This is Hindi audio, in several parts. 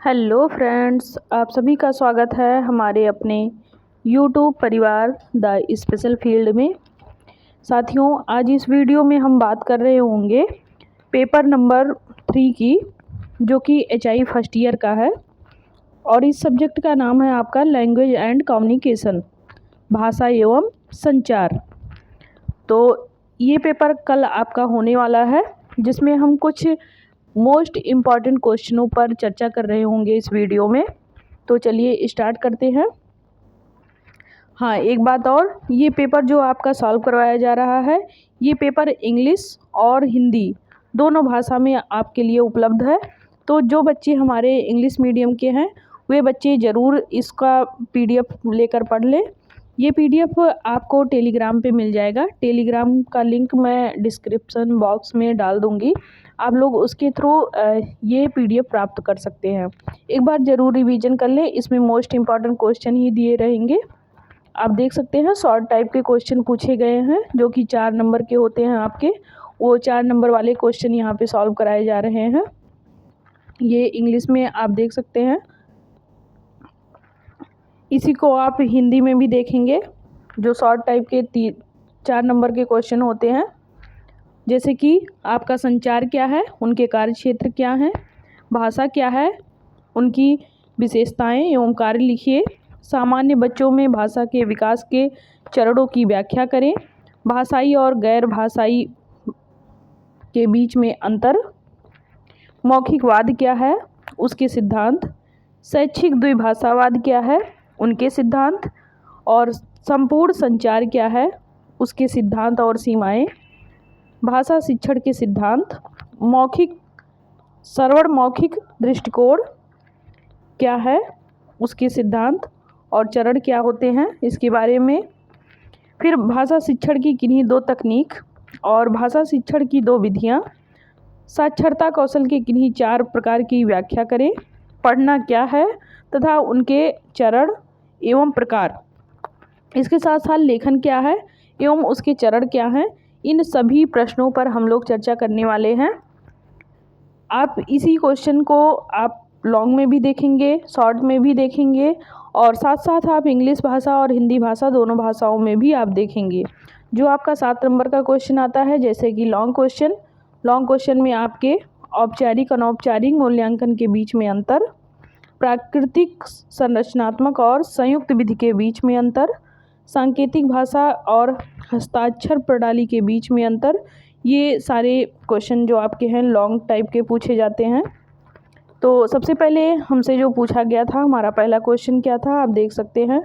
हेलो फ्रेंड्स, आप सभी का स्वागत है हमारे अपने यूट्यूब परिवार द स्पेशल फील्ड में। साथियों, आज इस वीडियो में हम बात कर रहे होंगे पेपर नंबर 3 की, जो कि HI फर्स्ट ईयर का है। और इस सब्जेक्ट का नाम है आपका लैंग्वेज एंड कम्युनिकेशन, भाषा एवं संचार। तो ये पेपर कल आपका होने वाला है, जिसमें हम कुछ मोस्ट इम्पॉर्टेंट क्वेश्चनों पर चर्चा कर रहे होंगे इस वीडियो में। तो चलिए स्टार्ट करते हैं। हाँ, एक बात और, ये पेपर जो आपका सॉल्व करवाया जा रहा है, ये पेपर इंग्लिश और हिंदी दोनों भाषा में आपके लिए उपलब्ध है। तो जो बच्चे हमारे इंग्लिश मीडियम के हैं, वे बच्चे ज़रूर इसका PDF लेकर पढ़ लें। ये PDF आपको टेलीग्राम पे मिल जाएगा। टेलीग्राम का लिंक मैं डिस्क्रिप्शन बॉक्स में डाल दूँगी, आप लोग उसके थ्रू ये PDF प्राप्त कर सकते हैं। एक बार ज़रूर रिवीजन कर लें, इसमें मोस्ट इम्पॉर्टेंट क्वेश्चन ही दिए रहेंगे। आप देख सकते हैं शॉर्ट टाइप के क्वेश्चन पूछे गए हैं, जो कि 4 नंबर के होते हैं आपके। वो 4 नंबर वाले क्वेश्चन यहाँ पे सॉल्व कराए जा रहे हैं। ये इंग्लिश में आप देख सकते हैं, इसी को आप हिंदी में भी देखेंगे। जो शॉर्ट टाइप के 4 नंबर के क्वेश्चन होते हैं, जैसे कि आपका संचार क्या है, उनके कार्य क्षेत्र क्या हैं, भाषा क्या है, उनकी विशेषताएं एवं कार्य लिखिए, सामान्य बच्चों में भाषा के विकास के चरणों की व्याख्या करें, भाषाई और गैर भाषाई के बीच में अंतर, मौखिकवाद क्या है, उसके सिद्धांत, शैक्षिक द्विभाषावाद क्या है, उनके सिद्धांत, और संपूर्ण संचार क्या है, उसके सिद्धांत और सीमाएं, भाषा शिक्षण के सिद्धांत, मौखिक श्रवण मौखिक दृष्टिकोण क्या है, उसके सिद्धांत और चरण क्या होते हैं, इसके बारे में। फिर भाषा शिक्षण की किन्हीं 2 तकनीक और भाषा शिक्षण की 2 विधियाँ, साक्षरता कौशल के किन्हीं 4 प्रकार की व्याख्या करें, पढ़ना क्या है तथा उनके चरण एवं प्रकार, इसके साथ साथ लेखन क्या है एवं उसके चरण क्या हैं। इन सभी प्रश्नों पर हम लोग चर्चा करने वाले हैं। आप इसी क्वेश्चन को आप लॉन्ग में भी देखेंगे, शॉर्ट में भी देखेंगे, और साथ साथ आप इंग्लिश भाषा और हिंदी भाषा दोनों भाषाओं में भी आप देखेंगे। जो आपका 7 नंबर का क्वेश्चन आता है, जैसे कि लॉन्ग क्वेश्चन में आपके औपचारिक अनौपचारिक मूल्यांकन के बीच में अंतर, प्राकृतिक संरचनात्मक और संयुक्त विधि के बीच में अंतर, सांकेतिक भाषा और हस्ताक्षर प्रणाली के बीच में अंतर, ये सारे क्वेश्चन जो आपके हैं लॉन्ग टाइप के पूछे जाते हैं। तो सबसे पहले हमसे जो पूछा गया था, हमारा पहला क्वेश्चन क्या था, आप देख सकते हैं,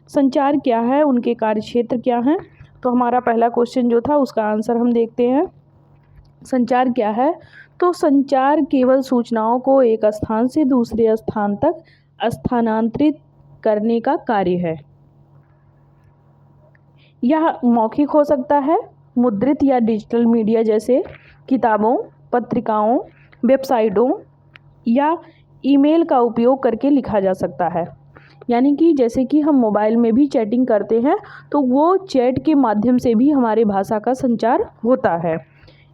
संचार क्या है, उनके कार्य क्षेत्र क्या हैं। तो हमारा पहला क्वेश्चन जो था, उसका आंसर हम देखते हैं। संचार क्या है, तो संचार केवल सूचनाओं को एक स्थान से दूसरे स्थान तक स्थानांतरित करने का कार्य है। यह मौखिक हो सकता है, मुद्रित या डिजिटल मीडिया जैसे किताबों, पत्रिकाओं, वेबसाइटों या ईमेल का उपयोग करके लिखा जा सकता है। यानी कि जैसे कि हम मोबाइल में भी चैटिंग करते हैं, तो वो चैट के माध्यम से भी हमारे भाषा का संचार होता है।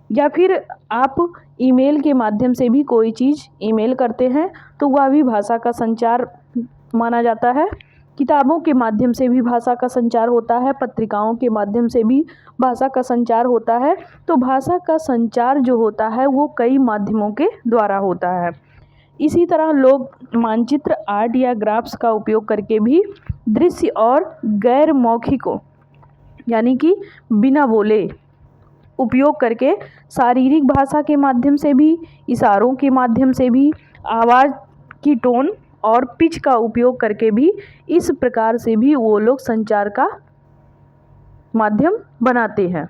या फिर आप ईमेल के माध्यम से भी कोई चीज़ ईमेल करते हैं, तो वह भी भाषा का संचार माना जाता है। किताबों के माध्यम से भी भाषा का संचार होता है, पत्रिकाओं के माध्यम से भी भाषा का संचार होता है। तो भाषा का संचार जो होता है, वो कई माध्यमों के द्वारा होता है। इसी तरह लोग मानचित्र, आर्ट या ग्राफ्स का उपयोग करके भी दृश्य और गैर मौखिकों, यानी कि बिना बोले उपयोग करके शारीरिक भाषा के माध्यम से भी, इशारों के माध्यम से भी, आवाज़ की टोन और पिच का उपयोग करके भी, इस प्रकार से भी वो लोग संचार का माध्यम बनाते हैं,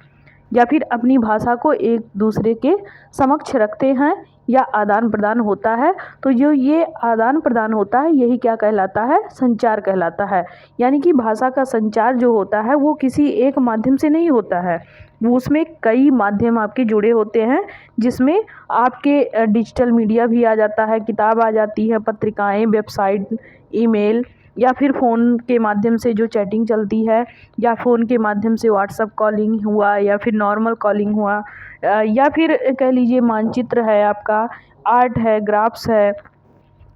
या फिर अपनी भाषा को एक दूसरे के समक्ष रखते हैं, या आदान प्रदान होता है। तो जो ये आदान प्रदान होता है, यही क्या कहलाता है, संचार कहलाता है। यानी कि भाषा का संचार जो होता है, वो किसी एक माध्यम से नहीं होता है, वो उसमें कई माध्यम आपके जुड़े होते हैं, जिसमें आपके डिजिटल मीडिया भी आ जाता है, किताब आ जाती है, पत्रिकाएं, वेबसाइट, ईमेल, या फिर फ़ोन के माध्यम से जो चैटिंग चलती है, या फ़ोन के माध्यम से व्हाट्सअप कॉलिंग हुआ, या फिर नॉर्मल कॉलिंग हुआ, या फिर कह लीजिए मानचित्र है आपका, आर्ट है, ग्राफ्स है,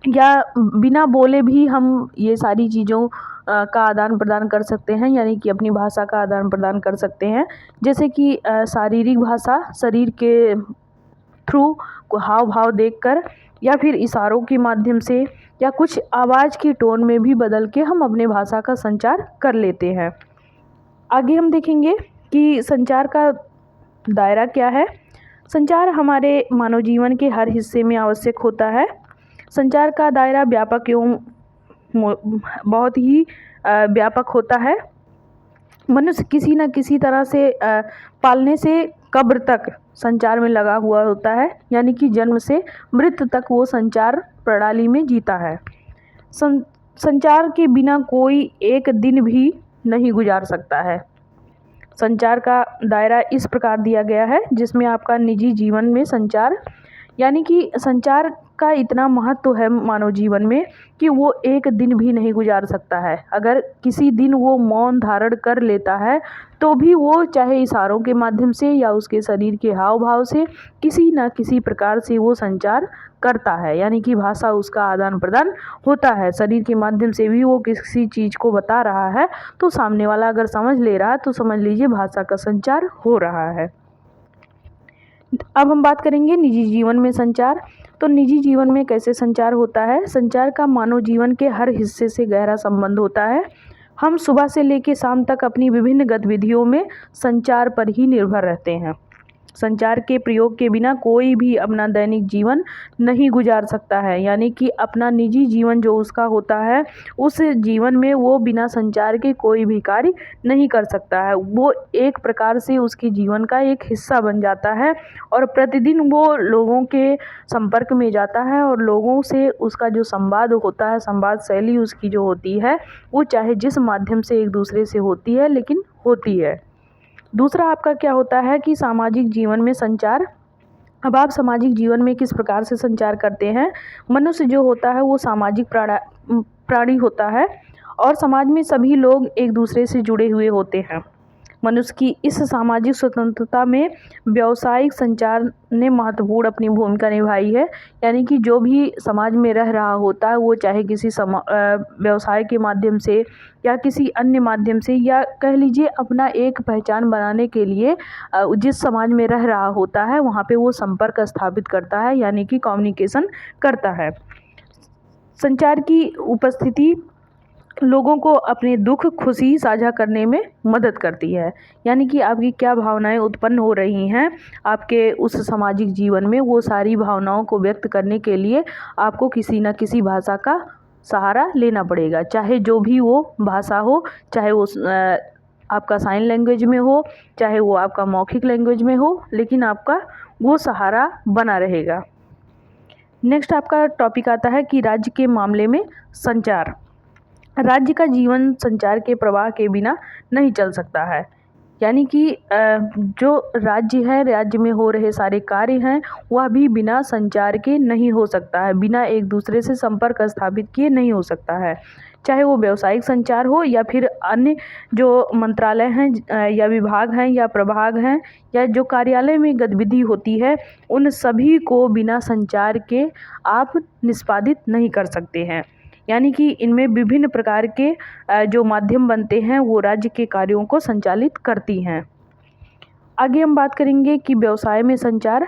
या बिना बोले भी हम ये सारी चीज़ों का आदान प्रदान कर सकते हैं, यानी कि अपनी भाषा का आदान प्रदान कर सकते हैं। जैसे कि शारीरिक भाषा, शरीर के थ्रू को हाव भाव देखकर, या फिर इशारों के माध्यम से, या कुछ आवाज़ की टोन में भी बदल के हम अपने भाषा का संचार कर लेते हैं। आगे हम देखेंगे कि संचार का दायरा क्या है। संचार हमारे मानव जीवन के हर हिस्से में आवश्यक होता है। संचार का दायरा व्यापक एवं बहुत ही व्यापक होता है। मनुष्य किसी न किसी तरह से पालने से कब्र तक संचार में लगा हुआ होता है, यानी कि जन्म से मृत्यु तक वो संचार प्रणाली में जीता है। संचार के बिना कोई एक दिन भी नहीं गुजार सकता है। संचार का दायरा इस प्रकार दिया गया है, जिसमें आपका निजी जीवन में संचार, यानी कि संचार का इतना महत्व है मानव जीवन में कि वो एक दिन भी नहीं गुजार सकता है। अगर किसी दिन वो मौन धारण कर लेता है तो भी वो चाहे इशारों के माध्यम से या उसके शरीर के हाव भाव से किसी न किसी प्रकार से वो संचार करता है, यानी कि भाषा उसका आदान प्रदान होता है। शरीर के माध्यम से भी वो किसी चीज़ को बता रहा है, तो सामने वाला अगर समझ ले रहा है तो समझ लीजिए भाषा का संचार हो रहा है। अब हम बात करेंगे निजी जीवन में संचार। तो निजी जीवन में कैसे संचार होता है। संचार का मानव जीवन के हर हिस्से से गहरा संबंध होता है। हम सुबह से लेकर शाम तक अपनी विभिन्न गतिविधियों में संचार पर ही निर्भर रहते हैं। संचार के प्रयोग के बिना कोई भी अपना दैनिक जीवन नहीं गुजार सकता है, यानी कि अपना निजी जीवन जो उसका होता है, उस जीवन में वो बिना संचार के कोई भी कार्य नहीं कर सकता है। वो एक प्रकार से उसके जीवन का एक हिस्सा बन जाता है और प्रतिदिन वो लोगों के संपर्क में जाता है और लोगों से उसका जो संवाद होता है, संवाद शैली उसकी जो होती है, वो चाहे जिस माध्यम से एक दूसरे से होती है, लेकिन होती है। दूसरा आपका क्या होता है कि सामाजिक जीवन में संचार। अब आप सामाजिक जीवन में किस प्रकार से संचार करते हैं। मनुष्य जो होता है वो सामाजिक प्राणी होता है और समाज में सभी लोग एक दूसरे से जुड़े हुए होते हैं। मनुष्य की इस सामाजिक स्वतंत्रता में व्यावसायिक संचार ने महत्वपूर्ण अपनी भूमिका निभाई है, यानी कि जो भी समाज में रह रहा होता है वो चाहे किसी व्यवसाय के माध्यम से या किसी अन्य माध्यम से, या कह लीजिए अपना एक पहचान बनाने के लिए जिस समाज में रह रहा होता है वहाँ पे वो संपर्क स्थापित करता है, यानी कि कम्युनिकेशन करता है। संचार की उपस्थिति लोगों को अपने दुख खुशी साझा करने में मदद करती है, यानी कि आपकी क्या भावनाएं उत्पन्न हो रही हैं आपके उस सामाजिक जीवन में, वो सारी भावनाओं को व्यक्त करने के लिए आपको किसी न किसी भाषा का सहारा लेना पड़ेगा, चाहे जो भी वो भाषा हो, चाहे वो आपका साइन लैंग्वेज में हो, चाहे वो आपका मौखिक लैंग्वेज में हो, लेकिन आपका वो सहारा बना रहेगा। नेक्स्ट आपका टॉपिक आता है कि राज्य के मामले में संचार। राज्य का जीवन संचार के प्रवाह के बिना नहीं चल सकता है, यानी कि जो राज्य है, राज्य में हो रहे सारे कार्य हैं वह भी बिना संचार के नहीं हो सकता है, बिना एक दूसरे से संपर्क स्थापित किए नहीं हो सकता है। चाहे वो व्यावसायिक संचार हो या फिर अन्य जो मंत्रालय हैं या विभाग हैं या प्रभाग हैं या जो कार्यालय में गतिविधि होती है, उन सभी को बिना संचार के आप निष्पादित नहीं कर सकते हैं, यानी कि इनमें विभिन्न प्रकार के जो माध्यम बनते हैं वो राज्य के कार्यों को संचालित करती हैं। आगे हम बात करेंगे कि व्यवसाय में संचार।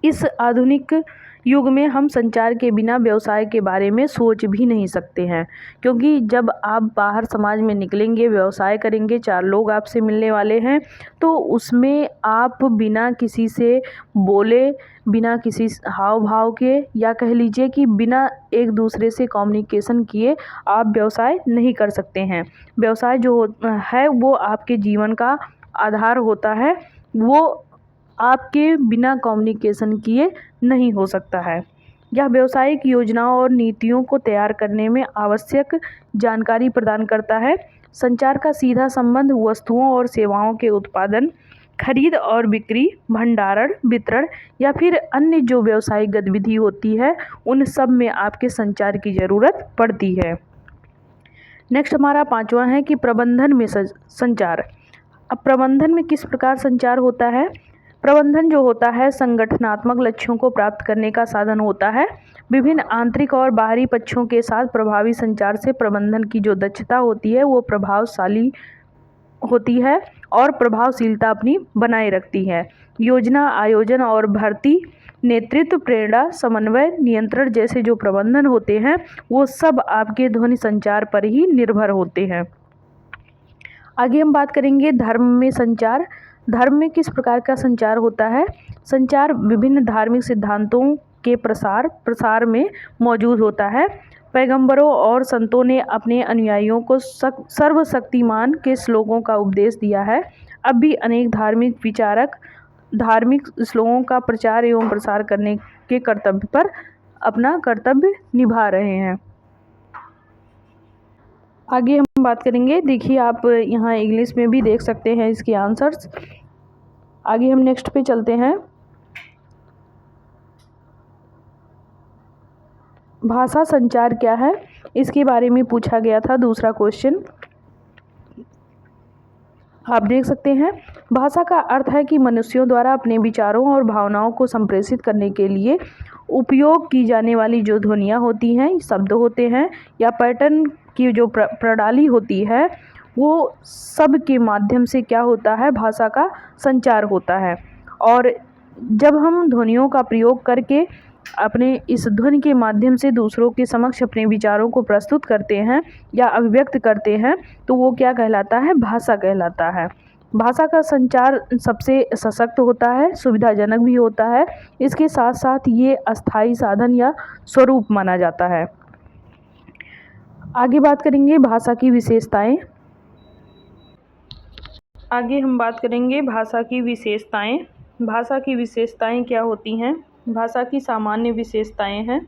इस आधुनिक युग में हम संचार के बिना व्यवसाय के बारे में सोच भी नहीं सकते हैं, क्योंकि जब आप बाहर समाज में निकलेंगे, व्यवसाय करेंगे, 4 लोग आपसे मिलने वाले हैं, तो उसमें आप बिना किसी से बोले, बिना किसी हाव भाव के, या कह लीजिए कि बिना एक दूसरे से कम्युनिकेशन किए आप व्यवसाय नहीं कर सकते हैं। व्यवसाय जो है वो आपके जीवन का आधार होता है, वो आपके बिना कम्युनिकेशन किए नहीं हो सकता है। यह व्यावसायिक योजनाओं और नीतियों को तैयार करने में आवश्यक जानकारी प्रदान करता है। संचार का सीधा संबंध वस्तुओं और सेवाओं के उत्पादन, खरीद और बिक्री, भंडारण, वितरण या फिर अन्य जो व्यावसायिक गतिविधि होती है, उन सब में आपके संचार की ज़रूरत पड़ती है। नेक्स्ट हमारा 5वां है कि प्रबंधन में संचार। अब प्रबंधन में किस प्रकार संचार होता है। प्रबंधन जो होता है संगठनात्मक लक्ष्यों को प्राप्त करने का साधन होता है। विभिन्न आंतरिक और बाहरी पक्षों के साथ प्रभावी संचार से प्रबंधन की जो दक्षता होती है वो प्रभावशाली होती है और प्रभावशीलता अपनी बनाए रखती है। योजना, आयोजन और भर्ती, नेतृत्व, प्रेरणा, समन्वय, नियंत्रण जैसे जो प्रबंधन होते हैं वो सब आपके ध्वनि संचार पर ही निर्भर होते हैं। आगे हम बात करेंगे धर्म में संचार। धर्म में किस प्रकार का संचार होता है? संचार विभिन्न धार्मिक सिद्धांतों के प्रसार में मौजूद होता है। पैगंबरों और संतों ने अपने अनुयायियों को सर्वशक्तिमान के श्लोकों का उपदेश दिया है। अब भी अनेक धार्मिक विचारक धार्मिक श्लोकों का प्रचार एवं प्रसार करने के कर्तव्य पर अपना कर्तव्य निभा रहे हैं। आगे हम बात करेंगे, देखिए आप यहाँ इंग्लिश में भी देख सकते हैं इसके आंसर्स। आगे हम नेक्स्ट पे चलते हैं। भाषा संचार क्या है, इसके बारे में पूछा गया था दूसरा क्वेश्चन। आप देख सकते हैं भाषा का अर्थ है कि मनुष्यों द्वारा अपने विचारों और भावनाओं को संप्रेषित करने के लिए उपयोग की जाने वाली जो ध्वनियाँ होती हैं, शब्द होते हैं या पैटर्न की जो प्रणाली होती है वो सब के माध्यम से क्या होता है, भाषा का संचार होता है। और जब हम ध्वनियों का प्रयोग करके अपने इस ध्वनि के माध्यम से दूसरों के समक्ष अपने विचारों को प्रस्तुत करते हैं या अभिव्यक्त करते हैं तो वो क्या कहलाता है, भाषा कहलाता है। भाषा का संचार सबसे सशक्त होता है, सुविधाजनक भी होता है। इसके साथ साथ ये अस्थायी साधन या स्वरूप माना जाता है। आगे बात करेंगे भाषा की विशेषताएं। आगे हम बात करेंगे भाषा की विशेषताएं। भाषा की विशेषताएं क्या होती हैं? भाषा की सामान्य विशेषताएं हैं।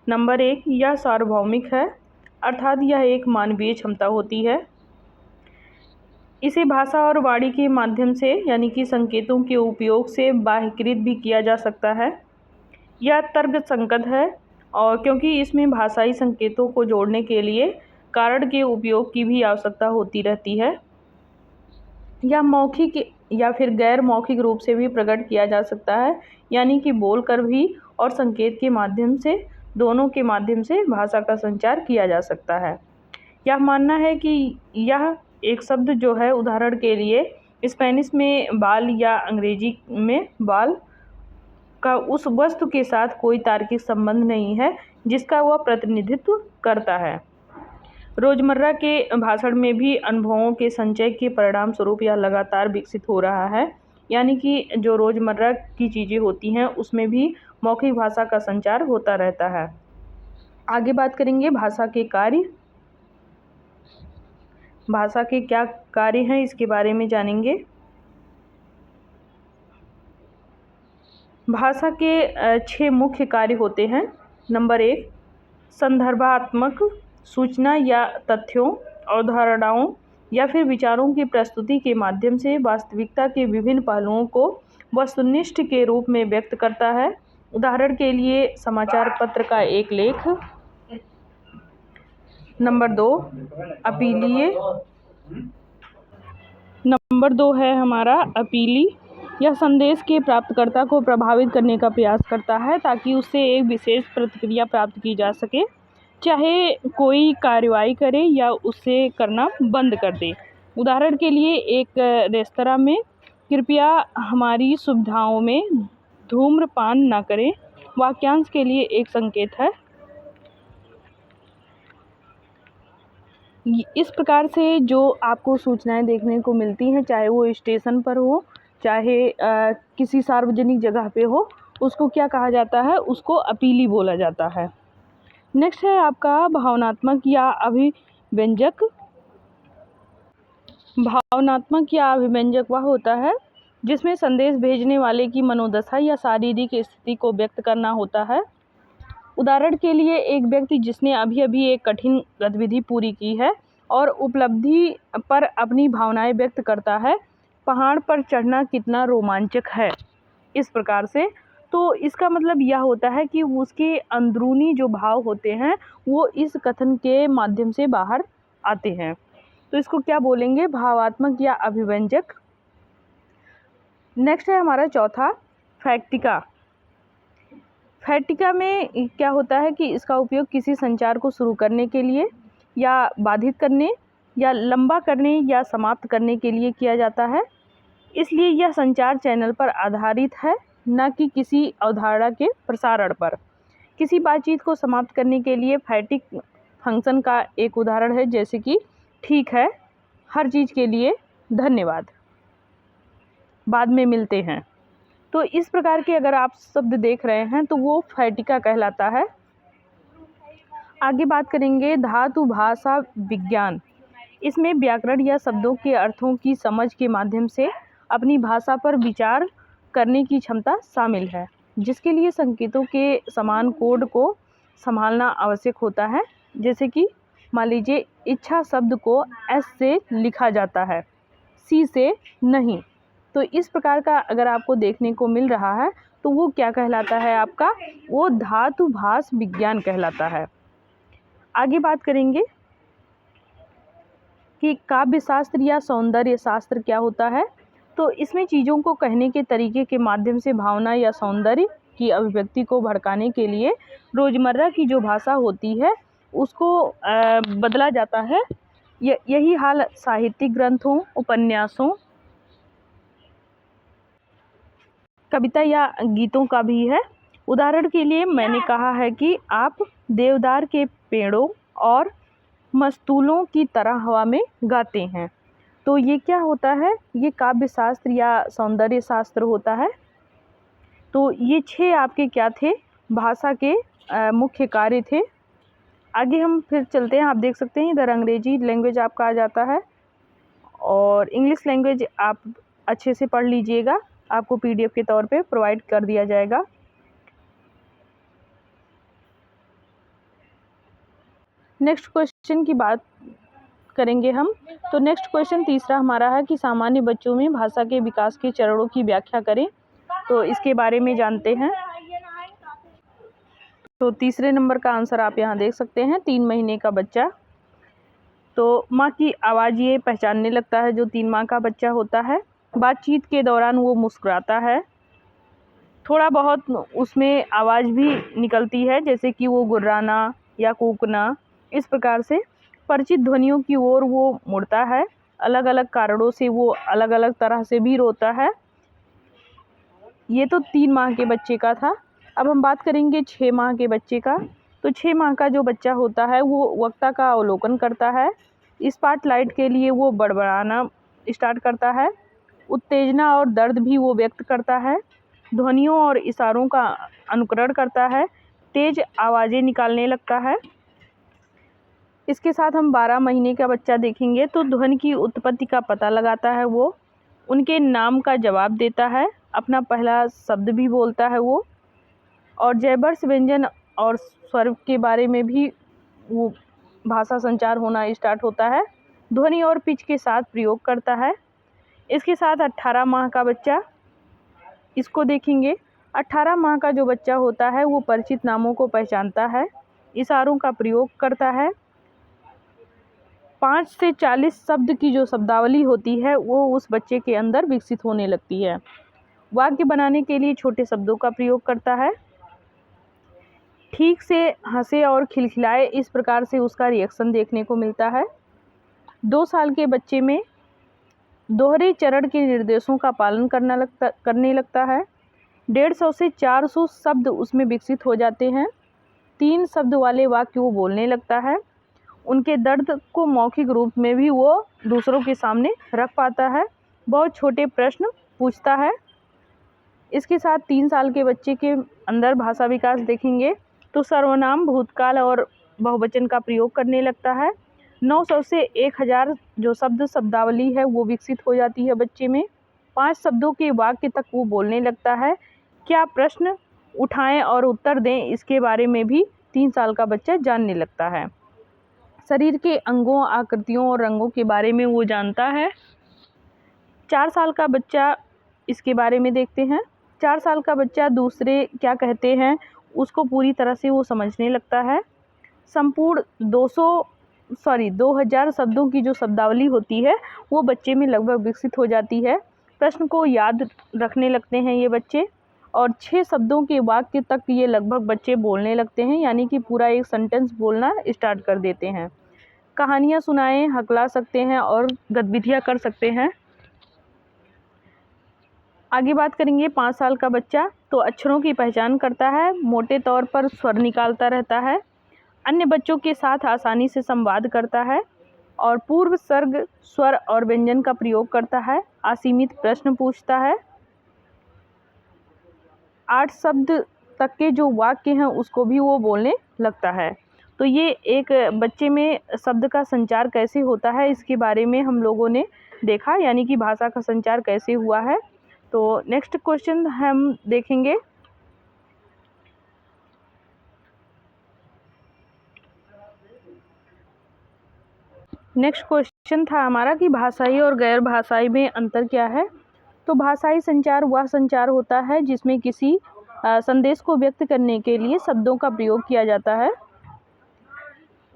नंबर 1, यह सार्वभौमिक है, अर्थात यह एक मानवीय क्षमता होती है। इसे भाषा और वाणी के माध्यम से यानी कि संकेतों के उपयोग से बाह्यकृत भी किया जा सकता है। यह तर्कसंगत है और क्योंकि इसमें भाषाई संकेतों को जोड़ने के लिए कारण के उपयोग की भी आवश्यकता होती रहती है। यह मौखिक या फिर गैर मौखिक रूप से भी प्रकट किया जा सकता है, यानी कि बोलकर भी और संकेत के माध्यम से, दोनों के माध्यम से भाषा का संचार किया जा सकता है। यह मानना है कि यह एक शब्द जो है, उदाहरण के लिए स्पेनिश में बाल या अंग्रेजी में बाल का उस वस्तु के साथ कोई तार्किक संबंध नहीं है जिसका वह प्रतिनिधित्व करता है। रोजमर्रा के भाषण में भी अनुभवों के संचय के परिणाम स्वरूप यह लगातार विकसित हो रहा है, यानी कि जो रोजमर्रा की चीज़ें होती हैं उसमें भी मौखिक भाषा का संचार होता रहता है। आगे बात करेंगे भाषा के कार्य। भाषा के क्या कार्य हैं इसके बारे में जानेंगे। भाषा के 6 मुख्य कार्य होते हैं। नंबर 1, संदर्भात्मक सूचना या तथ्यों, अवधारणाओं या फिर विचारों की प्रस्तुति के माध्यम से वास्तविकता के विभिन्न पहलुओं को वस्तुनिष्ठ के रूप में व्यक्त करता है। उदाहरण के लिए समाचार पत्र का एक लेख। नंबर 2, अपीलीय। नंबर 2 है हमारा अपीली। यह संदेश के प्राप्तकर्ता को प्रभावित करने का प्रयास करता है ताकि उससे एक विशेष प्रतिक्रिया प्राप्त की जा सके, चाहे कोई कार्रवाई करे या उससे करना बंद कर दे। उदाहरण के लिए एक रेस्तरां में कृपया हमारी सुविधाओं में धूम्रपान न करें वाक्यांश के लिए एक संकेत है। इस प्रकार से जो आपको सूचनाएं देखने को मिलती हैं, चाहे वो स्टेशन पर हो, चाहे किसी सार्वजनिक जगह पे हो, उसको क्या कहा जाता है, उसको अपीली बोला जाता है। नेक्स्ट है आपका भावनात्मक या अभिव्यंजक। भावनात्मक या अभिव्यंजक वह होता है जिसमें संदेश भेजने वाले की मनोदशा या शारीरिक स्थिति को व्यक्त करना होता है। उदाहरण के लिए एक व्यक्ति जिसने अभी अभी एक कठिन गतिविधि पूरी की है और उपलब्धि पर अपनी भावनाएं व्यक्त करता है, पहाड़ पर चढ़ना कितना रोमांचक है, इस प्रकार से। तो इसका मतलब यह होता है कि उसके अंदरूनी जो भाव होते हैं वो इस कथन के माध्यम से बाहर आते हैं। तो इसको क्या बोलेंगे, भावात्मक या अभिव्यंजक। नेक्स्ट है हमारा चौथा फैक्टिका। फैक्टिका में क्या होता है कि इसका उपयोग किसी संचार को शुरू करने के लिए या बाधित करने या लंबा करने या समाप्त करने के लिए किया जाता है। इसलिए यह संचार चैनल पर आधारित है, न कि किसी अवधारणा के प्रसारण पर। किसी बातचीत को समाप्त करने के लिए फैटिक फंक्शन का एक उदाहरण है, जैसे कि ठीक है, हर चीज़ के लिए धन्यवाद, बाद में मिलते हैं। तो इस प्रकार के अगर आप शब्द देख रहे हैं तो वो फैटिका कहलाता है। आगे बात करेंगे धातु भाषा विज्ञान। इसमें व्याकरण या शब्दों के अर्थों की समझ के माध्यम से अपनी भाषा पर विचार करने की क्षमता शामिल है, जिसके लिए संकेतों के समान कोड को संभालना आवश्यक होता है। जैसे कि मान लीजिए इच्छा शब्द को एस से लिखा जाता है, सी से नहीं। तो इस प्रकार का अगर आपको देखने को मिल रहा है तो वो क्या कहलाता है आपका, वो धातु भाष विज्ञान कहलाता है। आगे बात करेंगे कि काव्य शास्त्र या सौंदर्य शास्त्र क्या होता है। तो इसमें चीज़ों को कहने के तरीके के माध्यम से भावना या सौंदर्य की अभिव्यक्ति को भड़काने के लिए रोज़मर्रा की जो भाषा होती है उसको बदला जाता है। यही हाल साहित्यिक ग्रंथों, उपन्यासों, कविता या गीतों का भी है। उदाहरण के लिए मैंने कहा है कि आप देवदार के पेड़ों और मस्तूलों की तरह हवा में गाते हैं। तो ये क्या होता है, ये काव्य शास्त्र या सौंदर्य शास्त्र होता है। तो ये 6 आपके क्या थे, भाषा के मुख्य कार्य थे। आगे हम फिर चलते हैं। आप देख सकते हैं इधर अंग्रेजी लैंग्वेज आपका आ जाता है और इंग्लिश लैंग्वेज आप अच्छे से पढ़ लीजिएगा, आपको PDF के तौर पे प्रोवाइड कर दिया जाएगा। नेक्स्ट क्वेश्चन की बात करेंगे हम। तो नेक्स्ट क्वेश्चन तीसरा हमारा है कि सामान्य बच्चों में भाषा के विकास के चरणों की व्याख्या करें। तो इसके बारे में जानते हैं। तो तीसरे नंबर का आंसर आप यहाँ देख सकते हैं, 3 महीने का बच्चा। तो माँ की आवाज़ ये पहचानने लगता है जो 3 माह का बच्चा होता है। बातचीत के दौरान वो मुस्कुराता है, थोड़ा बहुत उसमें आवाज़ भी निकलती है, जैसे कि वो गुर्राना या कूकना। इस प्रकार से परिचित ध्वनियों की ओर वो मुड़ता है। अलग अलग कारणों से वो अलग अलग तरह से भी रोता है। ये तो 3 माह के बच्चे का था। अब हम बात करेंगे 6 माह के बच्चे का। तो 6 माह का जो बच्चा होता है वो वक्ता का अवलोकन करता है। स्पॉटलाइट के लिए वो बड़बड़ाना स्टार्ट करता है। उत्तेजना और दर्द भी वो व्यक्त करता है। ध्वनियों और इशारों का अनुकरण करता है। तेज आवाज़ें निकालने लगता है। इसके साथ हम 12 महीने का बच्चा देखेंगे। तो ध्वनि की उत्पत्ति का पता लगाता है वो, उनके नाम का जवाब देता है, अपना पहला शब्द भी बोलता है वो, और जयवर्ष व्यंजन और स्वर के बारे में भी वो भाषा संचार होना स्टार्ट होता है। ध्वनि और पिच के साथ प्रयोग करता है। इसके साथ 18 माह का बच्चा, इसको देखेंगे। 18 माह का जो बच्चा होता है वो परिचित नामों को पहचानता है, इशारों का प्रयोग करता है। 5 से 40 शब्द की जो शब्दावली होती है वो उस बच्चे के अंदर विकसित होने लगती है। वाक्य बनाने के लिए छोटे शब्दों का प्रयोग करता है। ठीक से हंसे और खिलखिलाए, इस प्रकार से उसका रिएक्शन देखने को मिलता है। 2 साल के बच्चे में दोहरे चरण के निर्देशों का पालन करने लगता है। 150 से 400 शब्द उसमें विकसित हो जाते हैं। 3 शब्द वाले वाक्य वो बोलने लगता है। उनके दर्द को मौखिक रूप में भी वो दूसरों के सामने रख पाता है। बहुत छोटे प्रश्न पूछता है। इसके साथ 3 साल के बच्चे के अंदर भाषा विकास देखेंगे तो सर्वनाम, भूतकाल और बहुवचन का प्रयोग करने लगता है। 900 से 1000 जो शब्दावली है वो विकसित हो जाती है बच्चे में। 5 शब्दों के वाक्य तक वो बोलने लगता है। क्या प्रश्न उठाएं और उत्तर दें, इसके बारे में भी 3 साल का बच्चा जानने लगता है। शरीर के अंगों, आकृतियों और रंगों के बारे में वो जानता है। 4 साल का बच्चा, इसके बारे में देखते हैं। 4 साल का बच्चा दूसरे क्या कहते हैं उसको पूरी तरह से वो समझने लगता है। संपूर्ण 2000 शब्दों की जो शब्दावली होती है वो बच्चे में लगभग विकसित हो जाती है। प्रश्न को याद रखने लगते हैं ये बच्चे, और 6 शब्दों के वाक्य तक ये लगभग बच्चे बोलने लगते हैं, यानी कि पूरा एक सेंटेंस बोलना स्टार्ट कर देते हैं। कहानियाँ सुनाएं, हकला सकते हैं और गतिविधियाँ कर सकते हैं। आगे बात करेंगे 5 साल का बच्चा, तो अक्षरों की पहचान करता है, मोटे तौर पर स्वर निकालता रहता है, अन्य बच्चों के साथ आसानी से संवाद करता है और पूर्व सर्ग, स्वर और व्यंजन का प्रयोग करता है, असीमित प्रश्न पूछता है, 8 शब्द तक के जो वाक्य हैं उसको भी वो बोलने लगता है। तो ये एक बच्चे में शब्द का संचार कैसे होता है इसके बारे में हम लोगों ने देखा, यानी कि भाषा का संचार कैसे हुआ है। तो नेक्स्ट क्वेश्चन हम देखेंगे। नेक्स्ट क्वेश्चन था हमारा कि भाषाई और गैर भाषाई में अंतर क्या है। तो भाषाई संचार वह संचार होता है जिसमें किसी संदेश को व्यक्त करने के लिए शब्दों का प्रयोग किया जाता है।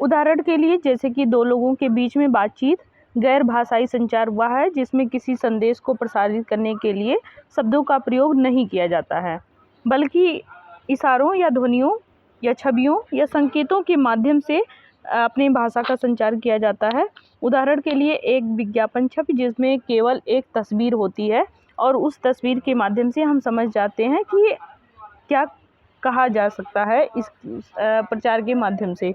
उदाहरण के लिए जैसे कि 2 लोगों के बीच में बातचीत। गैर भाषाई संचार वह है जिसमें किसी संदेश को प्रसारित करने के लिए शब्दों का प्रयोग नहीं किया जाता है, बल्कि इशारों या ध्वनियों या छवियों या संकेतों के माध्यम से अपनी भाषा का संचार किया जाता है। उदाहरण के लिए एक विज्ञापन छवि जिसमें केवल एक तस्वीर होती है और उस तस्वीर के माध्यम से हम समझ जाते हैं कि क्या कहा जा सकता है इस प्रचार के माध्यम से।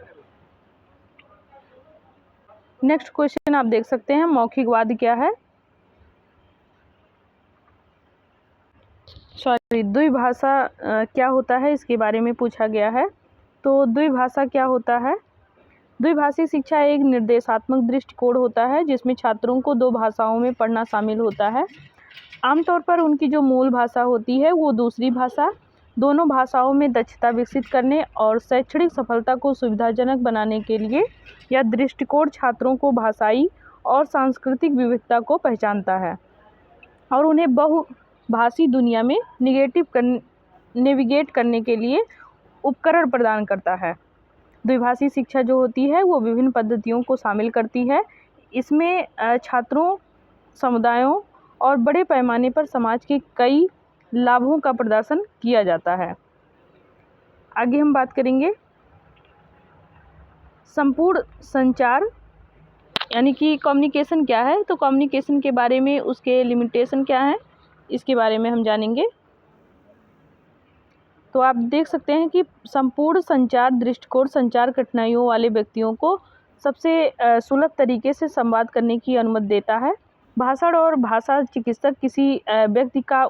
नेक्स्ट क्वेश्चन आप देख सकते हैं, मौखिकवाद क्या है। द्विभाषा क्या होता है इसके बारे में पूछा गया है। तो द्विभाषा क्या होता है। द्विभाषी शिक्षा एक निर्देशात्मक दृष्टिकोण होता है जिसमें छात्रों को 2 भाषाओं में पढ़ना शामिल होता है। आमतौर पर उनकी जो मूल भाषा होती है वो दूसरी भाषा, दोनों भाषाओं में दक्षता विकसित करने और शैक्षणिक सफलता को सुविधाजनक बनाने के लिए यह दृष्टिकोण छात्रों को भाषाई और सांस्कृतिक विविधता को पहचानता है और उन्हें बहुभाषी दुनिया में नेविगेट करने के लिए उपकरण प्रदान करता है। द्विभाषी शिक्षा जो होती है वो विभिन्न पद्धतियों को शामिल करती है। इसमें छात्रों, समुदायों और बड़े पैमाने पर समाज के कई लाभों का प्रदर्शन किया जाता है। आगे हम बात करेंगे संपूर्ण संचार यानी कि कम्युनिकेशन क्या है। तो कम्युनिकेशन के बारे में, उसके लिमिटेशन क्या है, इसके बारे में हम जानेंगे। तो आप देख सकते हैं कि संपूर्ण संचार दृष्टिकोण संचार कठिनाइयों वाले व्यक्तियों को सबसे सुलभ तरीके से संवाद करने की अनुमति देता है। भाषण और भाषा चिकित्सक किसी व्यक्ति का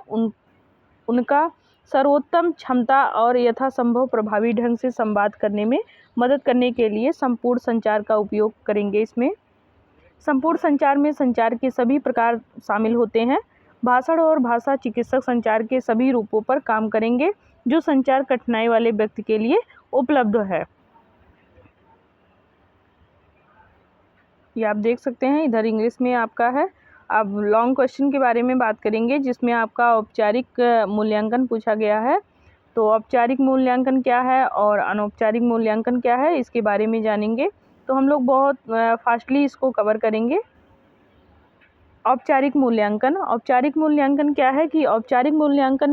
उनका सर्वोत्तम क्षमता और यथासंभव प्रभावी ढंग से संवाद करने में मदद करने के लिए संपूर्ण संचार का उपयोग करेंगे। इसमें संपूर्ण संचार में संचार के सभी प्रकार शामिल होते हैं। भाषण और भाषा चिकित्सक संचार के सभी रूपों पर काम करेंगे जो संचार कठिनाई वाले व्यक्ति के लिए उपलब्ध है। ये आप देख सकते हैं, इधर इंग्लिश में आपका है। अब लॉन्ग क्वेश्चन के बारे में बात करेंगे जिसमें आपका औपचारिक मूल्यांकन पूछा गया है। तो औपचारिक मूल्यांकन क्या है और अनौपचारिक मूल्यांकन क्या है इसके बारे में जानेंगे। तो हम लोग बहुत फास्टली इसको कवर करेंगे। औपचारिक मूल्यांकन। औपचारिक मूल्यांकन क्या है कि औपचारिक मूल्यांकन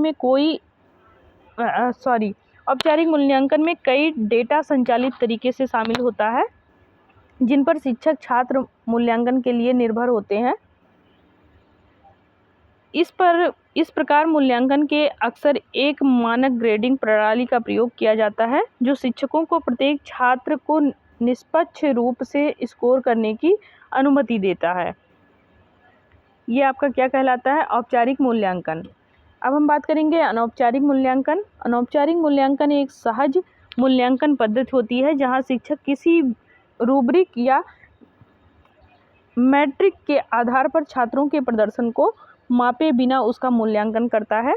में कई डेटा संचालित तरीके से शामिल होता है जिन पर शिक्षक छात्र मूल्यांकन के लिए निर्भर होते हैं। इस प्रकार मूल्यांकन के अक्सर एक मानक ग्रेडिंग प्रणाली का प्रयोग किया जाता है जो शिक्षकों को प्रत्येक छात्र को निष्पक्ष रूप से स्कोर करने की अनुमति देता है। ये आपका क्या कहलाता है, औपचारिक मूल्यांकन। अब हम बात करेंगे अनौपचारिक मूल्यांकन। अनौपचारिक मूल्यांकन एक सहज मूल्यांकन पद्धति होती है जहां शिक्षक किसी रूब्रिक या मैट्रिक के आधार पर छात्रों के प्रदर्शन को मापे बिना उसका मूल्यांकन करता है।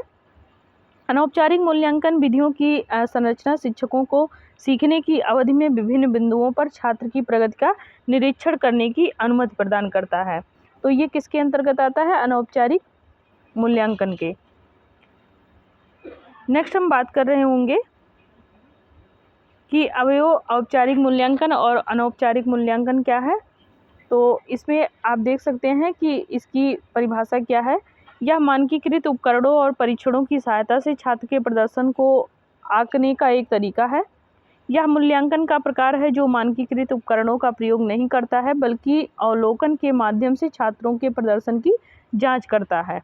अनौपचारिक मूल्यांकन विधियों की संरचना शिक्षकों को सीखने की अवधि में विभिन्न बिंदुओं पर छात्र की प्रगति का निरीक्षण करने की अनुमति प्रदान करता है। तो ये किसके अंतर्गत आता है, अनौपचारिक मूल्यांकन के। नेक्स्ट हम बात कर रहे होंगे कि अवयव औपचारिक मूल्यांकन और अनौपचारिक मूल्यांकन क्या है। तो इसमें आप देख सकते हैं कि इसकी परिभाषा क्या है यह मानकीकृत उपकरणों और परीक्षणों की सहायता से छात्र के प्रदर्शन को आंकने का एक तरीका है। यह मूल्यांकन का प्रकार है जो मानकीकृत उपकरणों का प्रयोग नहीं करता है, बल्कि अवलोकन के माध्यम से छात्रों के प्रदर्शन की जांच करता है।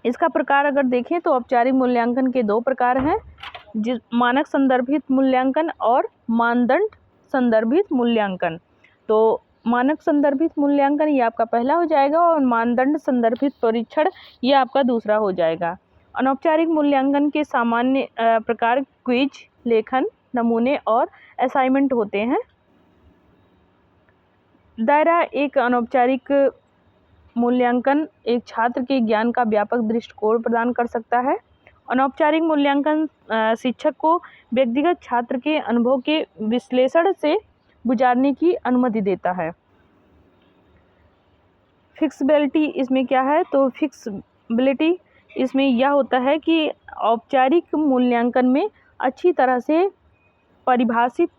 इसका प्रकार अगर देखें तो औपचारिक मूल्यांकन के दो प्रकार हैं, मानक संदर्भित मूल्यांकन और मानदंड संदर्भित मूल्यांकन। तो मानक संदर्भित मूल्यांकन ये आपका पहला हो जाएगा और मानदंड संदर्भित परीक्षण ये आपका दूसरा हो जाएगा। अनौपचारिक मूल्यांकन के सामान्य प्रकार क्विज, लेखन, नमूने और असाइनमेंट होते हैं। दायरा एक अनौपचारिक मूल्यांकन एक छात्र के ज्ञान का व्यापक दृष्टिकोण प्रदान कर सकता है। अनौपचारिक मूल्यांकन शिक्षक को व्यक्तिगत छात्र के अनुभव के विश्लेषण से गुजारने की अनुमति देता है। फिक्सिबिलिटी इसमें क्या है, तो फिक्सिबिलिटी इसमें यह होता है कि औपचारिक मूल्यांकन में अच्छी तरह से परिभाषित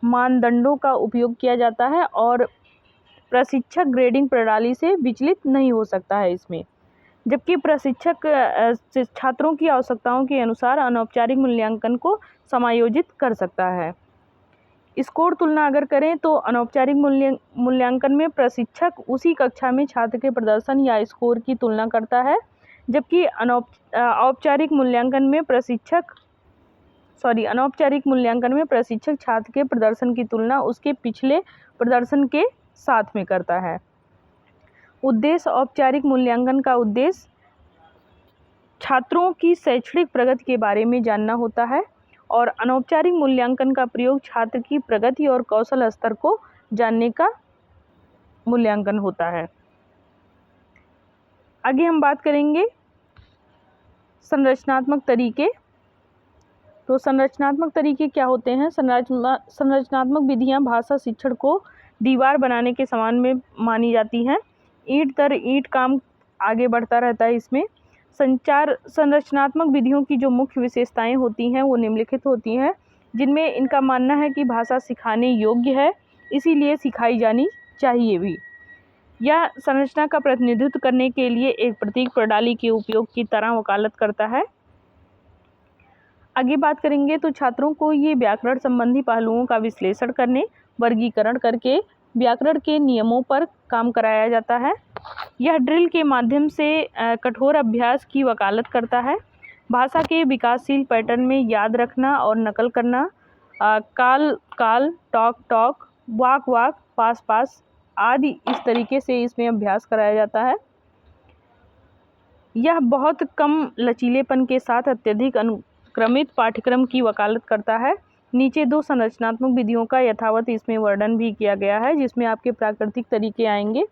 मानदंडों का उपयोग किया जाता है और प्रशिक्षक ग्रेडिंग प्रणाली से विचलित नहीं हो सकता है इसमें, जबकि प्रशिक्षक छात्रों की आवश्यकताओं के अनुसार अनौपचारिक मूल्यांकन को समायोजित कर सकता है। स्कोर तुलना अगर करें तो अनौपचारिक मूल्यांकन में प्रशिक्षक उसी कक्षा में छात्र के प्रदर्शन या स्कोर की तुलना करता है, जबकि अनौपचारिक मूल्यांकन में प्रशिक्षक छात्र के प्रदर्शन की तुलना उसके पिछले प्रदर्शन के साथ में करता है। उद्देश्य औपचारिक मूल्यांकन का उद्देश्य छात्रों की शैक्षणिक प्रगति के बारे में जानना होता है और अनौपचारिक मूल्यांकन का प्रयोग छात्र की प्रगति और कौशल स्तर को जानने का मूल्यांकन होता है। आगे हम बात करेंगे संरचनात्मक तरीके। तो संरचनात्मक तरीके क्या होते हैं? संरचनात्मक विधियां भाषा शिक्षण को दीवार बनाने के समान में मानी जाती हैं। ईंट दर ईंट काम आगे बढ़ता रहता है। इसमें संरचनात्मक विधियों की जो मुख्य विशेषताएं होती हैं वो निम्नलिखित होती हैं, जिनमें इनका मानना है कि भाषा सिखाने योग्य है, इसीलिए सिखाई जानी चाहिए भी। यह संरचना का प्रतिनिधित्व करने के लिए एक प्रतीक प्रणाली के उपयोग की तरह वकालत करता है। आगे बात करेंगे तो छात्रों को ये व्याकरण संबंधी पहलुओं का विश्लेषण करने, वर्गीकरण करके व्याकरण के नियमों पर काम कराया जाता है। यह ड्रिल के माध्यम से कठोर अभ्यास की वकालत करता है। भाषा के विकासशील पैटर्न में याद रखना और नकल करना, काल काल, टॉक टॉक, वाक वाक, पास पास आदि इस तरीके से इसमें अभ्यास कराया जाता है। यह बहुत कम लचीलेपन के साथ अत्यधिक अनुक्रमित पाठ्यक्रम की वकालत करता है। नीचे दो संरचनात्मक विधियों का यथावत इसमें वर्णन भी किया गया है, जिसमें आपके प्राकृतिक तरीके आएंगे।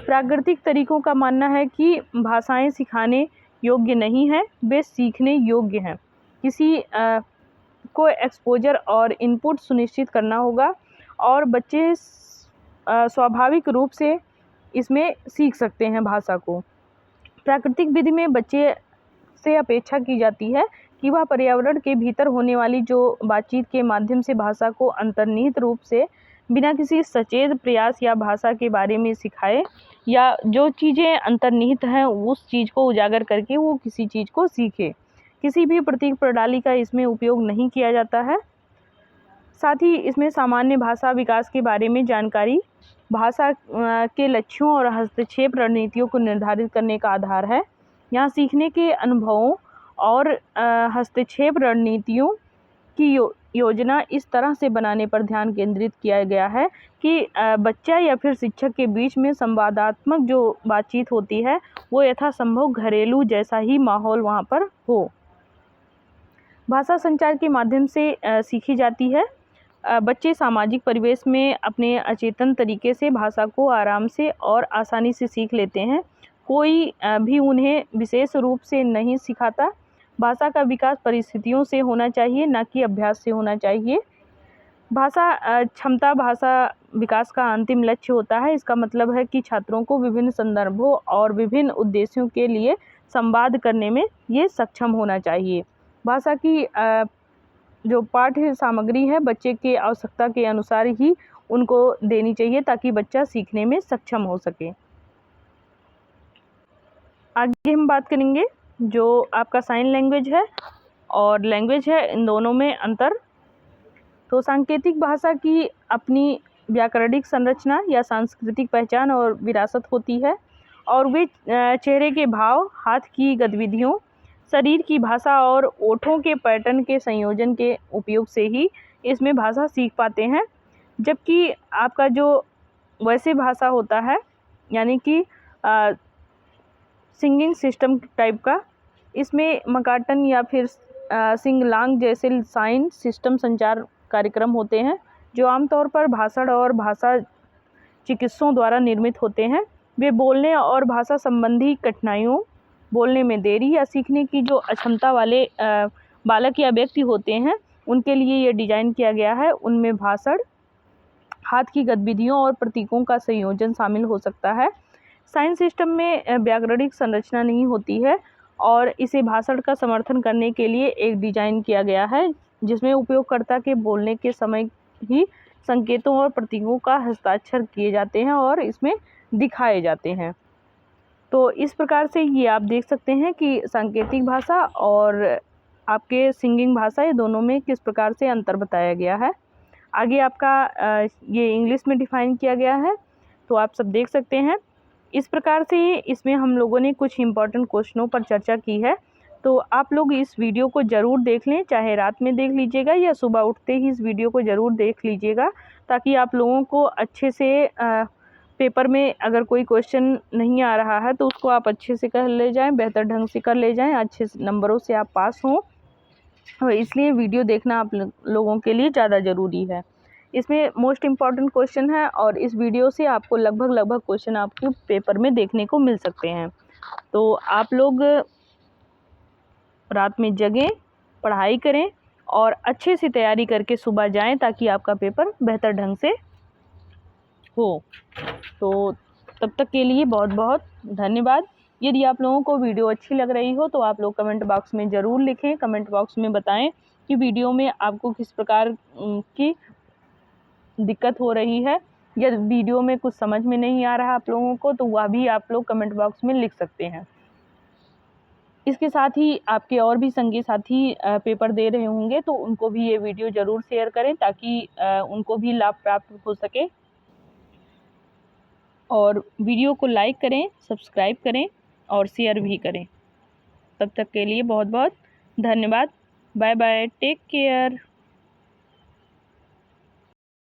प्राकृतिक तरीकों का मानना है कि भाषाएं सिखाने योग्य नहीं हैं, वे सीखने योग्य हैं। किसी को एक्सपोजर और इनपुट सुनिश्चित करना होगा और बच्चे स्वाभाविक रूप से इसमें सीख सकते हैं भाषा को। प्राकृतिक विधि में बच्चे से अपेक्षा की जाती है कि वह पर्यावरण के भीतर होने वाली जो बातचीत के माध्यम से भाषा को अंतर्निहित रूप से बिना किसी सचेत प्रयास या भाषा के बारे में सिखाए, या जो चीज़ें अंतर्निहित हैं उस चीज़ को उजागर करके वो किसी चीज़ को सीखे। किसी भी प्रतीक प्रणाली का इसमें उपयोग नहीं किया जाता है। साथ ही इसमें सामान्य भाषा विकास के बारे में जानकारी भाषा के लक्ष्यों और हस्तक्षेप रणनीतियों को निर्धारित करने का आधार है। यहाँ सीखने के अनुभवों और हस्तक्षेप रणनीतियों की योजना इस तरह से बनाने पर ध्यान केंद्रित किया गया है कि बच्चा या फिर शिक्षक के बीच में संवादात्मक जो बातचीत होती है वो यथासंभव घरेलू जैसा ही माहौल वहाँ पर हो। भाषा संचार के माध्यम से सीखी जाती है। बच्चे सामाजिक परिवेश में अपने अचेतन तरीके से भाषा को आराम से और आसानी से सीख लेते हैं। कोई भी उन्हें विशेष रूप से नहीं सिखाता। भाषा का विकास परिस्थितियों से होना चाहिए, ना कि अभ्यास से होना चाहिए। भाषा क्षमता भाषा विकास का अंतिम लक्ष्य होता है। इसका मतलब है कि छात्रों को विभिन्न संदर्भों और विभिन्न उद्देश्यों के लिए संवाद करने में ये सक्षम होना चाहिए। भाषा की जो पाठ्य सामग्री है बच्चे के आवश्यकता के अनुसार ही उनको देनी चाहिए ताकि बच्चा सीखने में सक्षम हो सके। आगे हम बात करेंगे जो आपका साइन लैंग्वेज है और लैंग्वेज है, इन दोनों में अंतर। तो सांकेतिक भाषा की अपनी व्याकरणिक संरचना या सांस्कृतिक पहचान और विरासत होती है, और वे चेहरे के भाव, हाथ की गतिविधियों, शरीर की भाषा और ओठों के पैटर्न के संयोजन के उपयोग से ही इसमें भाषा सीख पाते हैं। जबकि आपका जो वैसे भाषा होता है, यानी कि सिंगिंग सिस्टम टाइप का, इसमें मकाटन या फिर सिंगलांग जैसे साइन सिस्टम संचार कार्यक्रम होते हैं, जो आमतौर पर भाषण और भाषा चिकित्सकों द्वारा निर्मित होते हैं। वे बोलने और भाषा संबंधी कठिनाइयों, बोलने में देरी या सीखने की जो अक्षमता वाले बालक या व्यक्ति होते हैं, उनके लिए ये डिज़ाइन किया गया है। उनमें भाषण, हाथ की गतिविधियों और प्रतीकों का संयोजन शामिल हो सकता है। साइन सिस्टम में व्याकरणिक संरचना नहीं होती है और इसे भाषण का समर्थन करने के लिए एक डिज़ाइन किया गया है, जिसमें उपयोगकर्ता के बोलने के समय ही संकेतों और प्रतीकों का हस्ताक्षर किए जाते हैं और इसमें दिखाए जाते हैं। तो इस प्रकार से ये आप देख सकते हैं कि सांकेतिक भाषा और आपके सिंगिंग भाषा, ये दोनों में किस प्रकार से अंतर बताया गया है। आगे आपका ये इंग्लिश में डिफाइन किया गया है, तो आप सब देख सकते हैं। इस प्रकार से इसमें हम लोगों ने कुछ इम्पॉर्टेंट क्वेश्चनों पर चर्चा की है। तो आप लोग इस वीडियो को ज़रूर देख लें, चाहे रात में देख लीजिएगा या सुबह उठते ही इस वीडियो को ज़रूर देख लीजिएगा, ताकि आप लोगों को अच्छे से पेपर में अगर कोई क्वेश्चन नहीं आ रहा है तो उसको आप अच्छे से कर ले जाएं, बेहतर ढंग से कर ले जाएं, अच्छे नंबरों से आप पास हों। और इसलिए वीडियो देखना आप लोगों के लिए ज़्यादा ज़रूरी है। इसमें मोस्ट इम्पॉर्टेंट क्वेश्चन है और इस वीडियो से आपको लगभग क्वेश्चन आपके पेपर में देखने को मिल सकते हैं। तो आप लोग रात में जगें, पढ़ाई करें और अच्छे से तैयारी करके सुबह जाएं, ताकि आपका पेपर बेहतर ढंग से हो। तो तब तक के लिए बहुत बहुत धन्यवाद। यदि आप लोगों को वीडियो अच्छी लग रही हो तो आप लोग कमेंट बॉक्स में ज़रूर लिखें, कमेंट बॉक्स में बताएं कि वीडियो में आपको किस प्रकार की दिक्कत हो रही है, या वीडियो में कुछ समझ में नहीं आ रहा आप लोगों को, तो वह भी आप लोग कमेंट बॉक्स में लिख सकते हैं। इसके साथ ही आपके और भी संगी साथी पेपर दे रहे होंगे, तो उनको भी ये वीडियो ज़रूर शेयर करें, ताकि उनको भी लाभ प्राप्त हो सके। और वीडियो को लाइक करें, सब्सक्राइब करें और शेयर भी करें। तब तक के लिए बहुत बहुत धन्यवाद। Bye bye, take care.